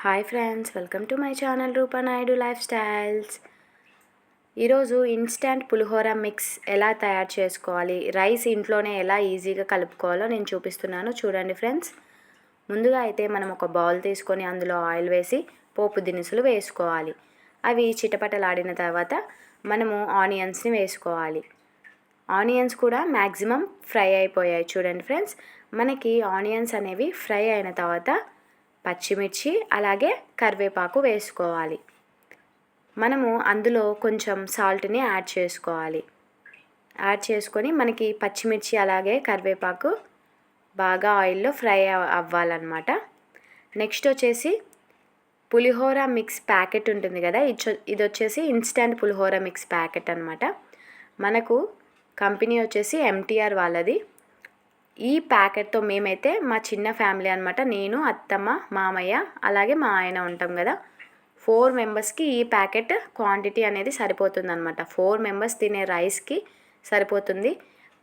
Hi friends, welcome to my channel Roopa Naidu lifestyles. ఈరోజు instant పులిహోర mix ఎలా తయారు చేసుకోవాలి, రైస్ ఇంట్లోనే ఎలా ఈజీగా కలుపుకోవాలో నేను చూపిస్తున్నాను. చూడండి ఫ్రెండ్స్, ముందుగా అయితే మనం ఒక బౌల్ తీసుకొని అందులో ఆయిల్ వేసి పోపు దినుసులు వేసుకోవాలి. అవి చిటపటలాడిన తర్వాత మనము ఆనియన్స్ని వేసుకోవాలి. ఆనియన్స్ కూడా మ్యాక్సిమం ఫ్రై అయిపోయాయి. చూడండి ఫ్రెండ్స్, మనకి ఆనియన్స్ అనేవి ఫ్రై అయిన తర్వాత పచ్చిమిర్చి అలాగే కరివేపాకు వేసుకోవాలి. మనము అందులో కొంచెం సాల్ట్ని యాడ్ చేసుకోవాలి. యాడ్ చేసుకొని మనకి పచ్చిమిర్చి అలాగే కరివేపాకు బాగా ఆయిల్లో ఫ్రై అవ్వాలన్నమాట. నెక్స్ట్ వచ్చేసి పులిహోర మిక్స్ ప్యాకెట్ ఉంటుంది కదా, ఇది వచ్చేసి ఇన్స్టంట్ పులిహోర మిక్స్ ప్యాకెట్ అనమాట. మనకు కంపెనీ వచ్చేసి ఎంటీఆర్ వాళ్ళది. ఈ ప్యాకెట్తో మేమైతే మా చిన్న ఫ్యామిలీ అనమాట, నేను అత్తమ్మ మామయ్య అలాగే మా ఆయన ఉంటాం కదా, 4 మెంబర్స్కి ఈ ప్యాకెట్ క్వాంటిటీ అనేది సరిపోతుంది అనమాట. 4 మెంబర్స్ తినే రైస్కి సరిపోతుంది.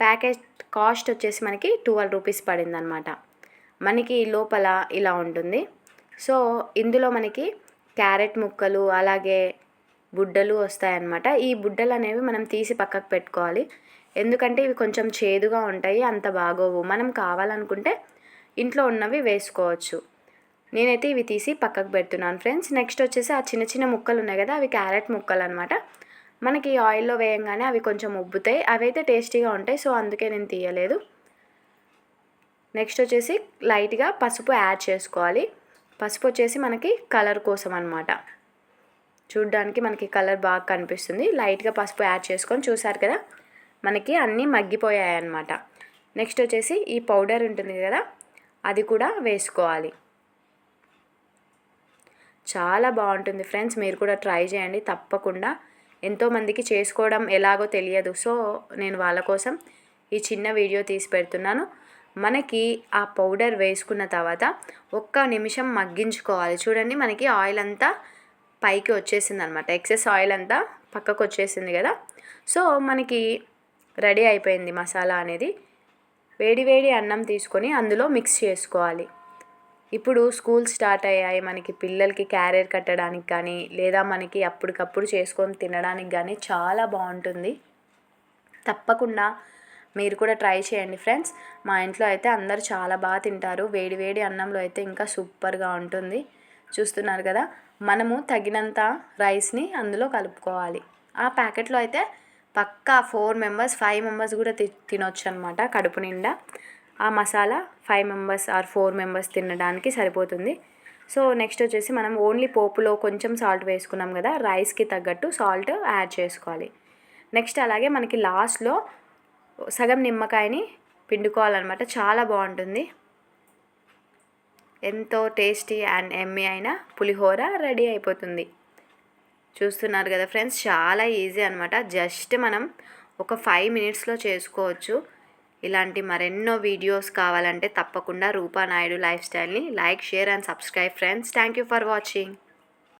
ప్యాకెట్ కాస్ట్ వచ్చేసి మనకి 12 రూపీస్ పడింది అనమాట. మనకి లోపల ఇలా ఉంటుంది. సో ఇందులో మనకి క్యారెట్ ముక్కలు అలాగే బుడ్డలు వస్తాయన్నమాట. ఈ బుడ్డలు అనేవి మనం తీసి పక్కకు పెట్టుకోవాలి, ఎందుకంటే ఇవి కొంచెం చేదుగా ఉంటాయి, అంత బాగోవు. మనం కావాలనుకుంటే ఇంట్లో ఉన్నవి వేసుకోవచ్చు. నేనైతే ఇవి తీసి పక్కకు పెడుతున్నాను ఫ్రెండ్స్. నెక్స్ట్ వచ్చేసి ఆ చిన్న చిన్న ముక్కలు ఉన్నాయి కదా, అవి క్యారెట్ ముక్కలు అనమాట. మనకి ఆయిల్లో వేయంగానే అవి కొంచెం ఉబ్బుతాయి, అవి అయితే టేస్టీగా ఉంటాయి. సో అందుకే నేను తీయలేదు. నెక్స్ట్ వచ్చేసి లైట్గా పసుపు యాడ్ చేసుకోవాలి. పసుపు వచ్చేసి మనకి కలర్ కోసం అనమాట, చూడ్డానికి మనకి కలర్ బాగా కనిపిస్తుంది. లైట్గా పసుపు యాడ్ చేసుకొని చూసారు కదా, మనకి అన్నీ మగ్గిపోయాయి అన్నమాట. నెక్స్ట్ వచ్చేసి ఈ పౌడర్ ఉంటుంది కదా, అది కూడా వేసుకోవాలి. చాలా బాగుంటుంది ఫ్రెండ్స్, మీరు కూడా ట్రై చేయండి తప్పకుండా. ఎంతోమందికి చేసుకోవడం ఎలాగో తెలియదు, సో నేను వాళ్ళ కోసం ఈ చిన్న వీడియో తీసి పెడుతున్నాను. మనకి ఆ పౌడర్ వేసుకున్న తర్వాత 1 నిమిషం మగ్గించుకోవాలి. చూడండి, మనకి ఆయిల్ అంతా పైకి వచ్చేసింది అనమాట, ఎక్సెస్ ఆయిల్ అంతా పక్కకు వచ్చేసింది కదా. సో మనకి రెడీ అయిపోయింది మసాలా అనేది. వేడి వేడి అన్నం తీసుకొని అందులో మిక్స్ చేసుకోవాలి. ఇప్పుడు స్కూల్ స్టార్ట్ అయ్యాయి, మనకి పిల్లలకి క్యారియర్ కట్టడానికి కానీ లేదా మనకి అప్పటికప్పుడు చేసుకొని తినడానికి కానీ చాలా బాగుంటుంది. తప్పకుండా మీరు కూడా ట్రై చేయండి ఫ్రెండ్స్. మా ఇంట్లో అయితే అందరూ చాలా బాగా తింటారు. వేడి వేడి అన్నంలో అయితే ఇంకా సూపర్గా ఉంటుంది. చూస్తున్నారు కదా, మనము తగినంత రైస్ని అందులో కలుపుకోవాలి. ఆ ప్యాకెట్లో అయితే పక్కా 4 మెంబర్స్ 5 మెంబర్స్ కూడా తినొచ్చు అనమాట కడుపు నిండా. ఆ మసాలా 5 మెంబర్స్ ఆర్ 4 మెంబర్స్ తినడానికి సరిపోతుంది. సో నెక్స్ట్ వచ్చేసి మనం ఓన్లీ పోపులో కొంచెం సాల్ట్ వేసుకున్నాం కదా, రైస్కి తగ్గట్టు సాల్ట్ యాడ్ చేసుకోవాలి. నెక్స్ట్ అలాగే మనకి లాస్ట్లో సగం నిమ్మకాయని పిండుకోవాలన్నమాట. చాలా బాగుంటుంది. ఎంతో టేస్టీ అండ్ ఎమ్మీ అయిన పులిహోర రెడీ అయిపోతుంది. చూస్తున్నారు కదా ఫ్రెండ్స్, చాలా ఈజీ అనమాట. జస్ట్ మనం ఒక 5 మినిట్స్లో చేసుకోవచ్చు. ఇలాంటి మరెన్నో వీడియోస్ కావాలంటే తప్పకుండా రూపా నాయుడు లైఫ్ స్టైల్ని like, share and subscribe friends. Thank you for watching.